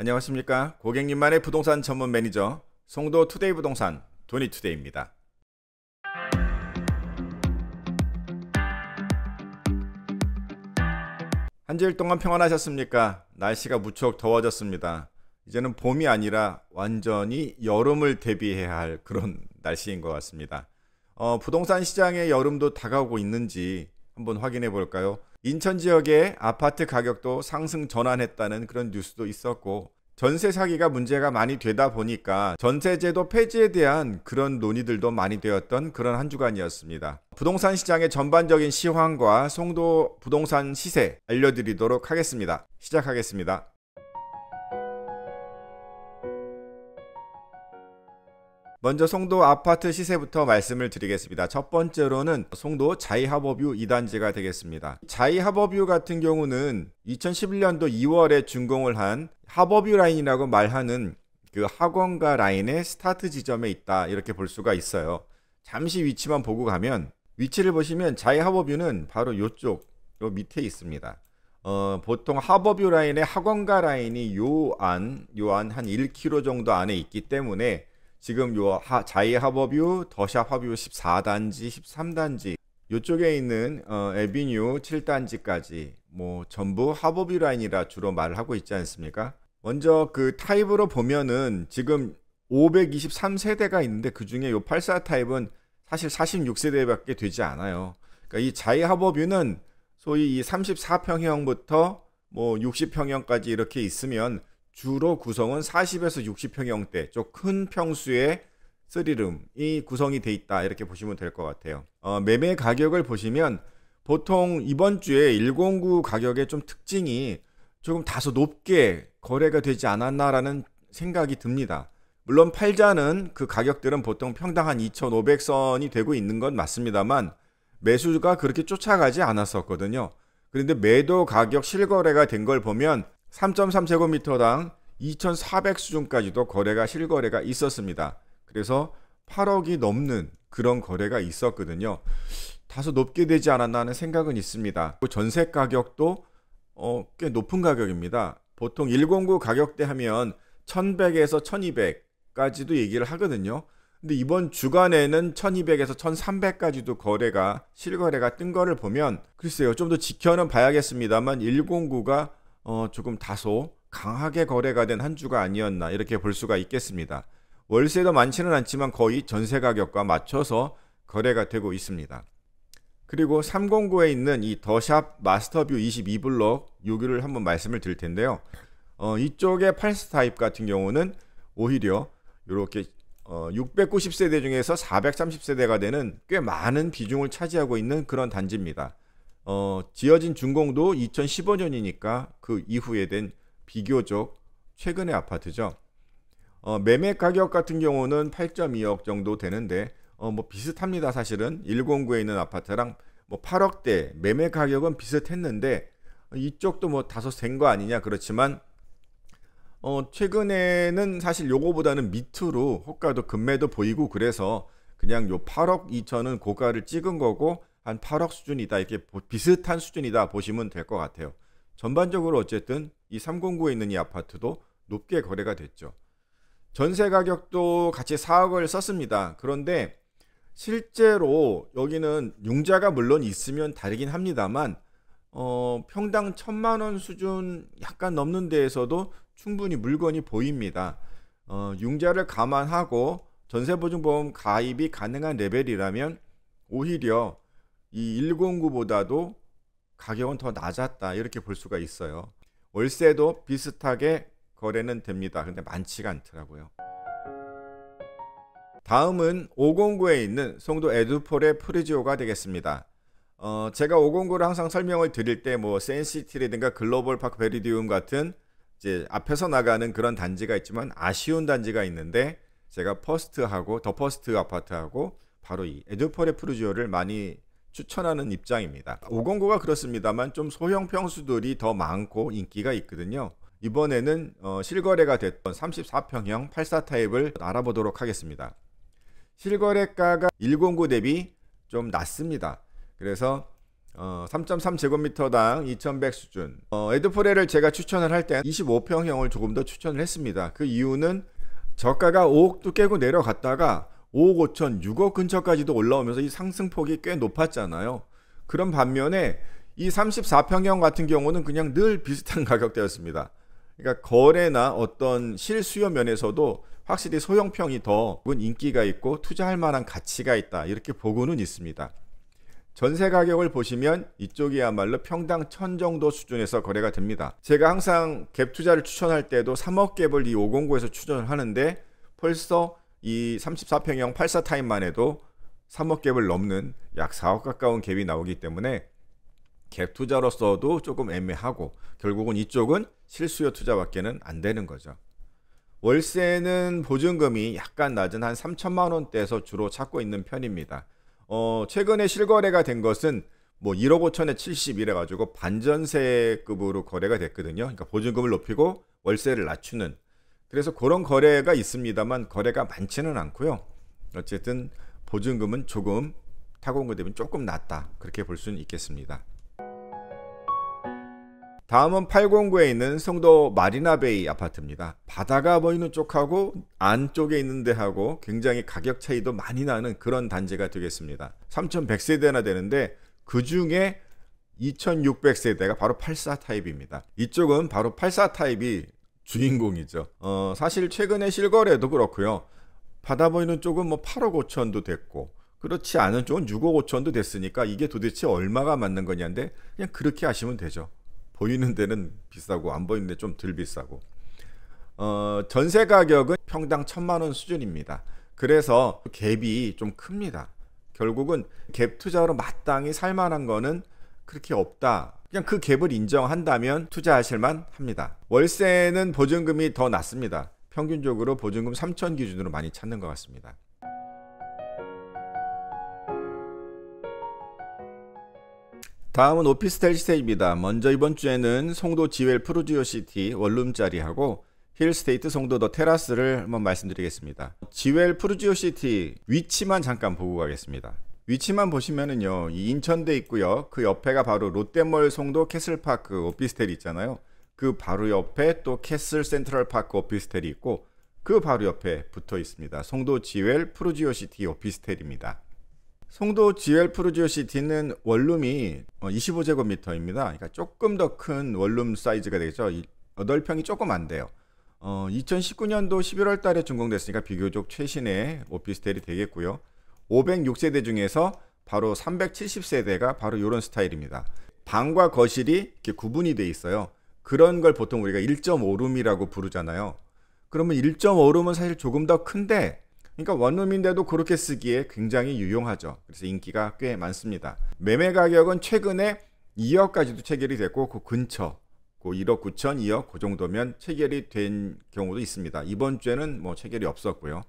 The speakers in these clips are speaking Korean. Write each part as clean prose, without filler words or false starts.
안녕하십니까. 고객님만의 부동산 전문 매니저 송도 투데이 부동산 도니투데이입니다. 한 주일 동안 평안하셨습니까? 날씨가 무척 더워졌습니다. 이제는 봄이 아니라 완전히 여름을 대비해야 할 그런 날씨인 것 같습니다. 부동산 시장의 여름도 다가오고 있는지 한번 확인해 볼까요? 인천 지역의 아파트 가격도 상승 전환했다는 그런 뉴스도 있었고, 전세 사기가 문제가 많이 되다 보니까 전세제도 폐지에 대한 그런 논의들도 많이 되었던 그런 한 주간이었습니다. 부동산 시장의 전반적인 시황과 송도 부동산 시세 알려드리도록 하겠습니다. 시작하겠습니다. 먼저 송도 아파트 시세부터 말씀을 드리겠습니다. 첫 번째로는 송도 자이하버뷰 2단지가 되겠습니다. 자이하버뷰 같은 경우는 2011년도 2월에 준공을 한 하버뷰 라인이라고 말하는 그 학원가 라인의 스타트 지점에 있다, 이렇게 볼 수가 있어요. 잠시 위치만 보고 가면, 위치를 보시면 자이하버뷰는 바로 요 밑에 있습니다. 보통 하버뷰 라인의 학원가 라인이 요 안 한 1km 정도 안에 있기 때문에 지금 요 자이하버뷰, 더샵하뷰 14단지, 13단지 요쪽에 있는 에비뉴 7단지까지 뭐 전부 하버뷰 라인이라 주로 말을 하고 있지 않습니까? 먼저 그 타입으로 보면은 지금 523세대가 있는데, 그 중에 요 84 타입은 사실 46세대밖에 되지 않아요. 그러니까 이 자이하버뷰는 소위 이 34평형부터 뭐 60평형까지 이렇게 있으면 주로 구성은 40에서 60평형대 좀 큰 평수의 3룸이 구성이 돼 있다, 이렇게 보시면 될 것 같아요. 매매 가격을 보시면 보통 이번 주에 109 가격의 좀 특징이 조금 다소 높게 거래가 되지 않았나라는 생각이 듭니다. 물론 팔자는 그 가격들은 보통 평당 한 2,500선이 되고 있는 건 맞습니다만 매수가 그렇게 쫓아가지 않았었거든요. 그런데 매도 가격 실거래가 된 걸 보면 3.3제곱미터당 2,400 수준까지도 거래가 실거래가 있었습니다. 그래서 8억이 넘는 그런 거래가 있었거든요. 다소 높게 되지 않았나 하는 생각은 있습니다. 전세 가격도 꽤 높은 가격입니다. 보통 109 가격대 하면 1,100에서 1,200까지도 얘기를 하거든요. 근데 이번 주간에는 1,200에서 1,300까지도 실거래가 뜬 거를 보면, 글쎄요, 좀 더 지켜는 봐야겠습니다만 109가 조금 다소 강하게 거래가 된 한 주가 아니었나, 이렇게 볼 수가 있겠습니다. 월세도 많지는 않지만 거의 전세 가격과 맞춰서 거래가 되고 있습니다. 그리고 309에 있는 이 더샵 마스터뷰 22블록 여기를 한번 말씀을 드릴 텐데요. 이쪽의 84 타입 같은 경우는 오히려 이렇게 690세대 중에서 430세대가 되는 꽤 많은 비중을 차지하고 있는 그런 단지입니다. 지어진 준공도 2015년이니까 그 이후에 된 비교적 최근의 아파트죠. 매매 가격 같은 경우는 8.2억 정도 되는데 뭐 비슷합니다. 사실은 109에 있는 아파트랑 뭐 8억대 매매 가격은 비슷했는데 이쪽도 뭐 다소 센 거 아니냐, 그렇지만 최근에는 사실 요거보다는 밑으로 호가도 금매도 보이고, 그래서 그냥 요 8억 2천은 고가를 찍은 거고 한 8억 수준이다, 이렇게 비슷한 수준이다 보시면 될 것 같아요. 전반적으로 어쨌든 이 309에 있는 이 아파트도 높게 거래가 됐죠. 전세 가격도 같이 4억을 썼습니다. 그런데 실제로 여기는 융자가 물론 있으면 다르긴 합니다만 평당 1,000만 원 수준 약간 넘는 데에서도 충분히 물건이 보입니다. 융자를 감안하고 전세보증보험 가입이 가능한 레벨이라면 오히려 이 109보다도 가격은 더 낮았다, 이렇게 볼 수가 있어요. 월세도 비슷하게 거래는 됩니다. 근데 많지가 않더라고요. 다음은 509에 있는 송도 에듀폴의 프리지오가 되겠습니다. 제가 509를 항상 설명을 드릴 때 뭐 센시티라든가 글로벌 파크 베리디움 같은 이제 앞에서 나가는 그런 단지가 있지만 아쉬운 단지가 있는데, 제가 퍼스트하고 더 퍼스트 아파트하고 바로 이 에듀폴의 프리지오를 많이 추천하는 입장입니다. 509가 그렇습니다만 좀 소형 평수들이 더 많고 인기가 있거든요. 이번에는 실거래가 됐던 34평형 84 타입을 알아보도록 하겠습니다. 실거래가가 109 대비 좀 낮습니다. 그래서 3.3제곱미터당 2100 수준. 에드포레를 제가 추천을 할 때 25평형을 조금 더 추천을 했습니다. 그 이유는 저가가 5억도 깨고 내려갔다가 5억 5천, 6억 근처까지도 올라오면서 이 상승폭이 꽤 높았잖아요. 그런 반면에 이 34평형 같은 경우는 그냥 늘 비슷한 가격대였습니다. 그러니까 거래나 어떤 실수요 면에서도 확실히 소형평이 더 인기가 있고 투자할 만한 가치가 있다, 이렇게 보고는 있습니다. 전세 가격을 보시면 이쪽이야말로 평당 1000 정도 수준에서 거래가 됩니다. 제가 항상 갭 투자를 추천할 때도 3억 갭을 이 509에서 추천을 하는데 벌써 이 34평형 84타입만 해도 3억 갭을 넘는 약 4억 가까운 갭이 나오기 때문에 갭 투자로서도 조금 애매하고 결국은 이쪽은 실수요 투자밖에는 안 되는 거죠. 월세는 보증금이 약간 낮은 한 3천만 원대에서 주로 찾고 있는 편입니다. 최근에 실거래가 된 것은 뭐 1억 5천에 70 이래가지고 반전세급으로 거래가 됐거든요. 그러니까 보증금을 높이고 월세를 낮추는. 그래서 그런 거래가 있습니다만 거래가 많지는 않고요. 어쨌든 보증금은 조금 타공고 대비 조금 낮다, 그렇게 볼 수는 있겠습니다. 다음은 809에 있는 송도 마리나베이 아파트입니다. 바다가 보이는 쪽하고 안쪽에 있는 데하고 굉장히 가격 차이도 많이 나는 그런 단지가 되겠습니다. 3100세대나 되는데 그 중에 2600세대가 바로 84 타입입니다. 이쪽은 바로 84 타입이 주인공이죠. 사실 최근에 실거래도 그렇고요. 바다 보이는 쪽은 뭐 8억 5천도 됐고 그렇지 않은 쪽은 6억 5천도 됐으니까 이게 도대체 얼마가 맞는 거냐인데 그냥 그렇게 하시면 되죠. 보이는 데는 비싸고 안 보이는 데 좀 덜 비싸고. 전세 가격은 평당 1000만 원 수준입니다. 그래서 갭이 좀 큽니다. 결국은 갭 투자로 마땅히 살만한 거는 그렇게 없다. 그냥 그 갭을 인정한다면 투자하실만 합니다. 월세는 보증금이 더 낮습니다. 평균적으로 보증금 3천 기준으로 많이 찾는 것 같습니다. 다음은 오피스텔 시세입니다. 먼저 이번 주에는 송도 지웰 프루지오시티 원룸짜리하고 힐스테이트 송도 더 테라스를 한번 말씀드리겠습니다. 지웰 프루지오시티 위치만 잠깐 보고 가겠습니다. 위치만 보시면은요, 이 인천대 있고요. 그 옆에가 바로 롯데몰 송도 캐슬파크 오피스텔이 있잖아요. 그 바로 옆에 또 캐슬 센트럴파크 오피스텔이 있고 그 바로 옆에 붙어 있습니다. 송도 지웰 프루지오시티 오피스텔입니다. 송도 지웰 프루지오시티는 원룸이 25제곱미터입니다. 그러니까 조금 더 큰 원룸 사이즈가 되죠. 8평이 조금 안 돼요. 2019년도 11월 달에 준공됐으니까 비교적 최신의 오피스텔이 되겠고요. 506세대 중에서 바로 370세대가 바로 이런 스타일입니다. 방과 거실이 이렇게 구분이 돼 있어요. 그런 걸 보통 우리가 1.5룸이라고 부르잖아요. 그러면 1.5룸은 사실 조금 더 큰데, 그러니까 원룸인데도 그렇게 쓰기에 굉장히 유용하죠. 그래서 인기가 꽤 많습니다. 매매 가격은 최근에 2억까지도 체결이 됐고 그 근처 1억 9천, 2억 그 정도면 체결이 된 경우도 있습니다. 이번 주에는 뭐 체결이 없었고요.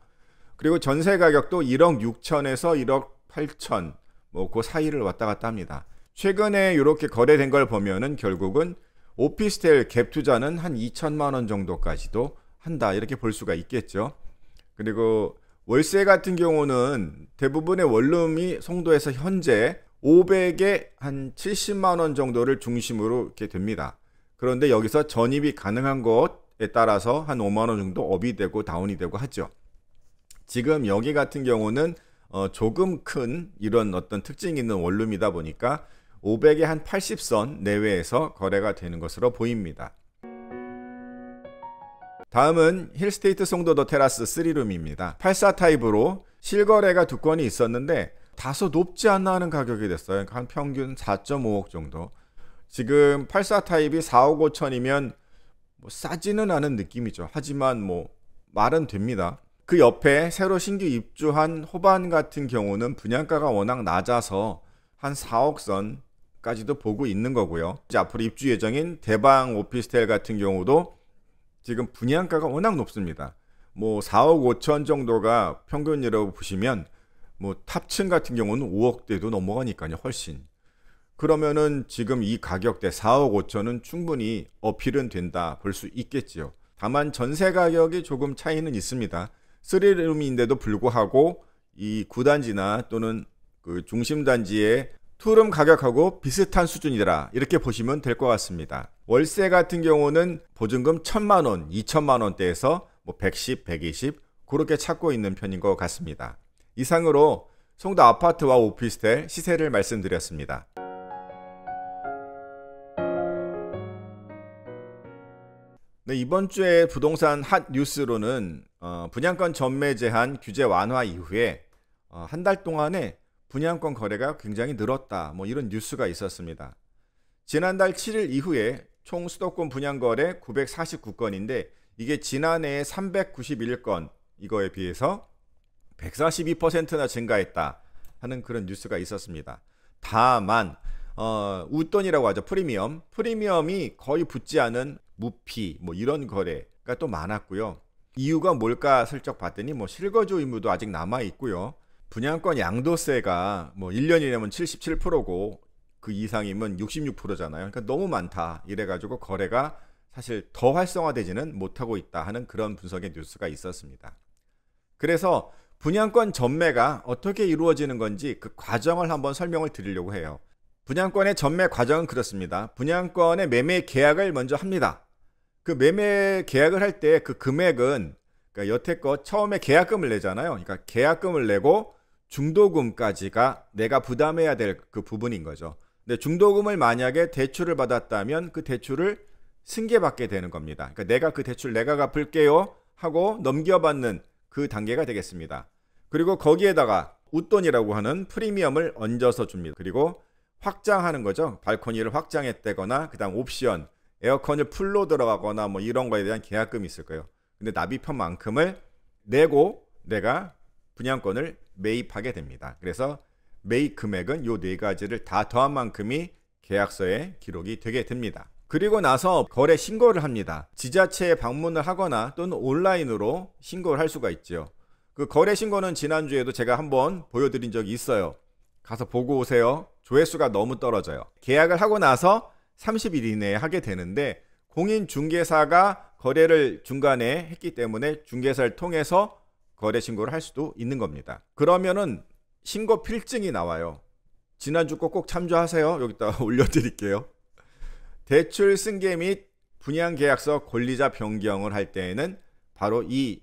그리고 전세 가격도 1억 6천에서 1억 8천 뭐 그 사이를 왔다 갔다 합니다. 최근에 이렇게 거래된 걸 보면은 결국은 오피스텔 갭 투자는 한 2천만 원 정도까지도 한다, 이렇게 볼 수가 있겠죠. 그리고 월세 같은 경우는 대부분의 원룸이 송도에서 현재 500에 한 70만 원 정도를 중심으로 이렇게 됩니다. 그런데 여기서 전입이 가능한 것에 따라서 한 5만 원 정도 업이 되고 다운이 되고 하죠. 지금 여기 같은 경우는 조금 큰 이런 어떤 특징이 있는 원룸이다 보니까 500에 한 80선 내외에서 거래가 되는 것으로 보입니다. 다음은 힐스테이트 송도 더 테라스 3룸입니다. 84 타입으로 실거래가 2건이 있었는데 다소 높지 않나 하는 가격이 됐어요. 한 평균 4.5억 정도. 지금 84 타입이 4억 5천이면 뭐 싸지는 않은 느낌이죠. 하지만 뭐 말은 됩니다. 그 옆에 새로 신규 입주한 호반 같은 경우는 분양가가 워낙 낮아서 한 4억 선까지도 보고 있는 거고요. 이제 앞으로 입주 예정인 대방 오피스텔 같은 경우도 지금 분양가가 워낙 높습니다. 뭐 4억 5천 정도가 평균이라고 보시면 뭐 탑층 같은 경우는 5억대도 넘어가니까요. 훨씬. 그러면은 지금 이 가격대 4억 5천은 충분히 어필은 된다 볼 수 있겠지요. 다만 전세 가격이 조금 차이는 있습니다. 3룸인데도 불구하고 이 구단지나 또는 그 중심 단지의 투룸 가격하고 비슷한 수준이더라, 이렇게 보시면 될 것 같습니다. 월세 같은 경우는 보증금 1,000만원, 2,000만원대에서 110, 120 그렇게 찾고 있는 편인 것 같습니다. 이상으로 송도 아파트와 오피스텔 시세를 말씀드렸습니다. 네, 이번 주에 부동산 핫 뉴스로는 분양권 전매 제한 규제 완화 이후에 한 달 동안에 분양권 거래가 굉장히 늘었다, 이런 뉴스가 있었습니다. 지난달 7일 이후에 총 수도권 분양 거래 949건인데 이게 지난해에 391건 이거에 비해서 142%나 증가했다 하는 그런 뉴스가 있었습니다. 다만 웃돈이라고 하죠. 프리미엄이 거의 붙지 않은 무피 이런 거래가 또 많았고요. 이유가 뭘까 슬쩍 봤더니 실거주 의무도 아직 남아 있고요. 분양권 양도세가 1년이라면 77%고 그 이상이면 66%잖아요. 그러니까 너무 많다 이래가지고 거래가 사실 더 활성화되지는 못하고 있다 하는 그런 분석의 뉴스가 있었습니다. 그래서 분양권 전매가 어떻게 이루어지는 건지 그 과정을 한번 설명을 드리려고 해요. 분양권의 전매 과정은 그렇습니다. 분양권의 매매 계약을 먼저 합니다. 그 매매 계약을 할 때 그 금액은, 그러니까 여태껏 처음에 계약금을 내잖아요. 그러니까 계약금을 내고 중도금까지가 내가 부담해야 될 그 부분인 거죠. 근데 중도금을 만약에 대출을 받았다면 그 대출을 승계받게 되는 겁니다. 그러니까 내가 그 대출 내가 갚을게요 하고 넘겨받는 그 단계가 되겠습니다. 그리고 거기에다가 웃돈이라고 하는 프리미엄을 얹어서 줍니다. 그리고 확장하는 거죠. 발코니를 확장했다거나 그 다음 옵션, 에어컨을 풀로 들어가거나 이런 거에 대한 계약금이 있을 거예요. 근데 납입한만큼을 내고 내가 분양권을 매입하게 됩니다. 그래서 매입 금액은 요 네 가지를 다 더한 만큼이 계약서에 기록이 되게 됩니다. 그리고 나서 거래 신고를 합니다. 지자체에 방문을 하거나 또는 온라인으로 신고를 할 수가 있죠. 그 거래 신고는 지난주에도 제가 한번 보여드린 적이 있어요. 가서 보고 오세요. 조회수가 너무 떨어져요. 계약을 하고 나서 30일 이내에 하게 되는데 공인중개사가 거래를 중간에 했기 때문에 중개사를 통해서 거래 신고를 할 수도 있는 겁니다. 그러면은 신고 필증이 나와요. 지난주 꼭 참조하세요. 여기다 올려드릴게요. 대출 승계 및 분양계약서 권리자 변경을 할 때에는 바로 이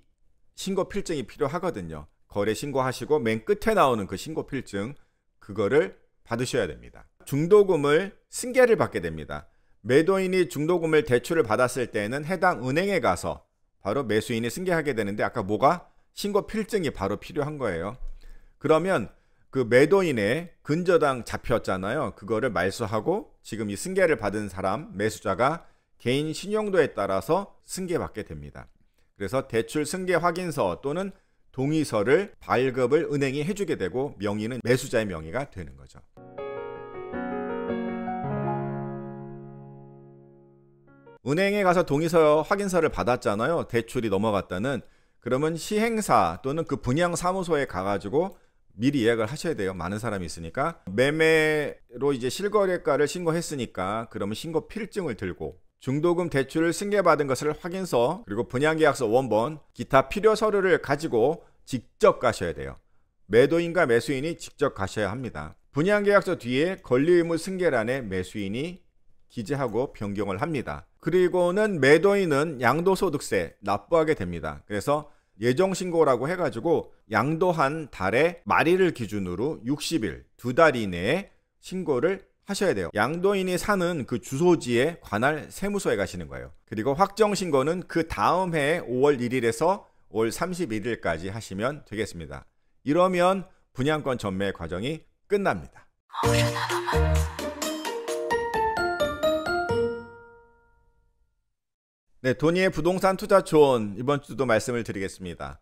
신고 필증이 필요하거든요. 거래 신고하시고 맨 끝에 나오는 그 신고 필증, 그거를 받으셔야 됩니다. 중도금을 승계를 받게 됩니다. 매도인이 중도금을 대출을 받았을 때는 해당 은행에 가서 바로 매수인이 승계하게 되는데 아까 신고 필증이 바로 필요한 거예요. 그러면 그 매도인의 근저당 잡혔잖아요. 그거를 말소하고 지금 이 승계를 받은 사람, 매수자가 개인 신용도에 따라서 승계받게 됩니다. 그래서 대출 승계 확인서 또는 동의서를 발급을 은행이 해주게 되고 명의는 매수자의 명의가 되는 거죠. 은행에 가서 동의서 확인서를 받았잖아요. 대출이 넘어갔다는. 그러면 시행사 또는 그 분양사무소에 가가지고 미리 예약을 하셔야 돼요. 많은 사람이 있으니까. 매매로 이제 실거래가를 신고했으니까 그러면 신고 필증을 들고 중도금 대출을 승계받은 것을 확인서 그리고 분양계약서 원본 기타 필요 서류를 가지고 직접 가셔야 돼요. 매도인과 매수인이 직접 가셔야 합니다. 분양계약서 뒤에 권리의무 승계란에 매수인이 기재하고 변경을 합니다. 그리고는 매도인은 양도소득세 납부하게 됩니다. 그래서 예정신고라고 해가지고 양도한 달의 말일을 기준으로 60일, 2달 이내에 신고를 하셔야 돼요. 양도인이 사는 그 주소지에 관할 세무서에 가시는 거예요. 그리고 확정신고는 그 다음 해 5월 1일에서 5월 31일까지 하시면 되겠습니다. 이러면 분양권 전매 과정이 끝납니다. 네, 도니의 부동산 투자 조언 이번 주도 말씀을 드리겠습니다.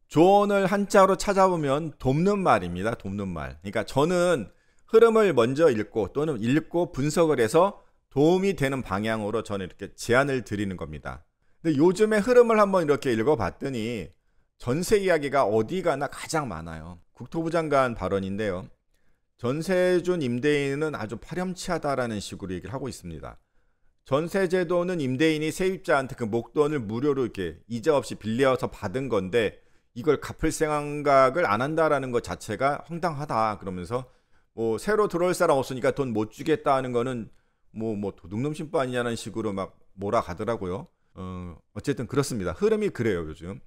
조언을 한자로 찾아보면 돕는 말입니다. 돕는 말. 그러니까 저는 흐름을 먼저 읽고 또는 읽고 분석을 해서 도움이 되는 방향으로 저는 이렇게 제안을 드리는 겁니다. 근데 요즘의 흐름을 한번 이렇게 읽어봤더니 전세 이야기가 어디 가나 가장 많아요. 국토부 장관 발언인데요. 전세 준 임대인은 아주 파렴치하다라는 식으로 얘기를 하고 있습니다. 전세제도는 임대인이 세입자한테 그 목돈을 무료로 이렇게 이자 없이 빌려서 받은 건데 이걸 갚을 생각을 안 한다라는 것 자체가 황당하다. 그러면서 뭐 새로 들어올 사람 없으니까 돈 못 주겠다 하는 거는 뭐 도둑놈 신부 아니냐는 식으로 막 몰아가더라고요. 어쨌든 그렇습니다. 흐름이 그래요, 요즘.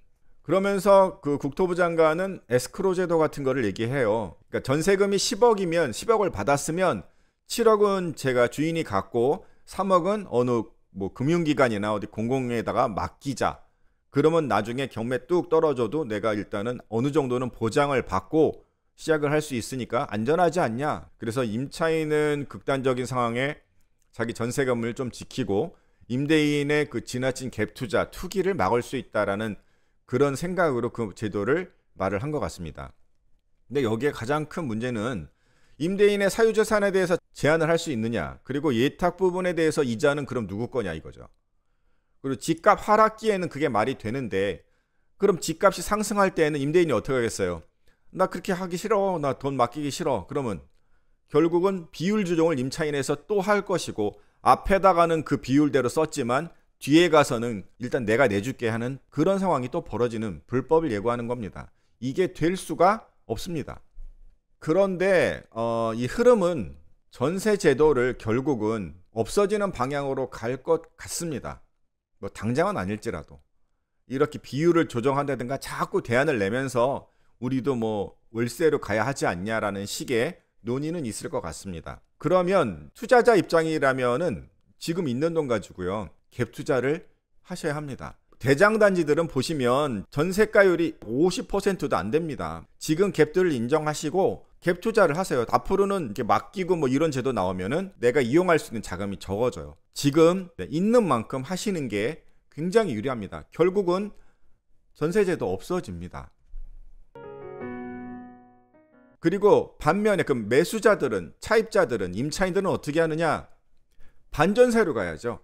그러면서 그 국토부 장관은 에스크로 제도 같은 거를 얘기해요. 그러니까 전세금이 10억이면 10억을 받았으면 7억은 제가 주인이 갖고 3억은 어느 뭐 금융기관이나 어디 공공에다가 맡기자. 그러면 나중에 경매 뚝 떨어져도 내가 일단은 어느 정도는 보장을 받고 시작을 할 수 있으니까 안전하지 않냐. 그래서 임차인은 극단적인 상황에 자기 전세금을 좀 지키고 임대인의 그 지나친 갭 투자, 투기를 막을 수 있다라는 그런 생각으로 그 제도를 말을 한 것 같습니다. 근데 여기에 가장 큰 문제는 임대인의 사유재산에 대해서 제한을 할 수 있느냐, 그리고 예탁 부분에 대해서 이자는 그럼 누구 거냐 이거죠. 그리고 집값 하락기에는 그게 말이 되는데, 그럼 집값이 상승할 때에는 임대인이 어떻게 하겠어요? 나 그렇게 하기 싫어, 나 돈 맡기기 싫어. 그러면 결국은 비율 조정을 임차인에서 또 할 것이고, 앞에다가는 그 비율대로 썼지만 뒤에 가서는 일단 내가 내줄게 하는 그런 상황이 또 벌어지는, 불법을 예고하는 겁니다. 이게 될 수가 없습니다. 그런데 이 흐름은 전세 제도를 결국은 없어지는 방향으로 갈 것 같습니다. 뭐 당장은 아닐지라도 이렇게 비율을 조정한다든가 자꾸 대안을 내면서 우리도 뭐 월세로 가야 하지 않냐라는 식의 논의는 있을 것 같습니다. 그러면 투자자 입장이라면은 지금 있는 돈 가지고요, 갭 투자를 하셔야 합니다. 대장단지들은 보시면 전세가율이 50%도 안 됩니다. 지금 갭들을 인정하시고 갭 투자를 하세요. 앞으로는 이렇게 맡기고 뭐 이런 제도 나오면은 내가 이용할 수 있는 자금이 적어져요. 지금 있는 만큼 하시는 게 굉장히 유리합니다. 결국은 전세제도 없어집니다. 그리고 반면에 그 매수자들은, 차입자들은, 임차인들은 어떻게 하느냐? 반전세로 가야죠.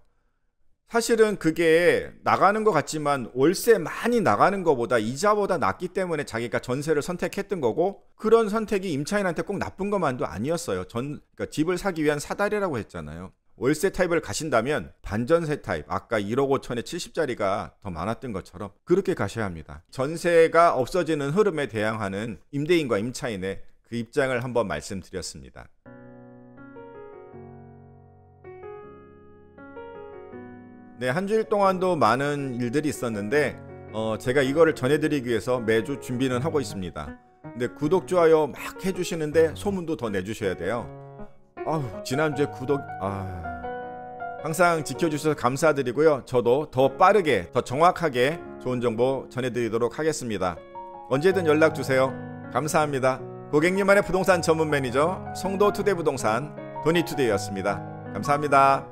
사실은 그게 나가는 것 같지만 월세 많이 나가는 것보다 이자보다 낫기 때문에 자기가 전세를 선택했던 거고, 그런 선택이 임차인한테 꼭 나쁜 것만도 아니었어요. 그러니까 집을 사기 위한 사다리라고 했잖아요. 월세 타입을 가신다면 반전세 타입, 아까 1억 5천에 70짜리가 더 많았던 것처럼 그렇게 가셔야 합니다. 전세가 없어지는 흐름에 대항하는 임대인과 임차인의 그 입장을 한번 말씀드렸습니다. 네, 한 주일 동안도 많은 일들이 있었는데 제가 이거를 전해드리기 위해서 매주 준비는 하고 있습니다. 근데 구독, 좋아요 막 해주시는데 소문도 더 내주셔야 돼요. 지난주에 항상 지켜주셔서 감사드리고요. 저도 더 빠르게, 더 정확하게 좋은 정보 전해드리도록 하겠습니다. 언제든 연락주세요. 감사합니다. 고객님만의 부동산 전문 매니저 송도투데이부동산 도니투데이였습니다. 감사합니다.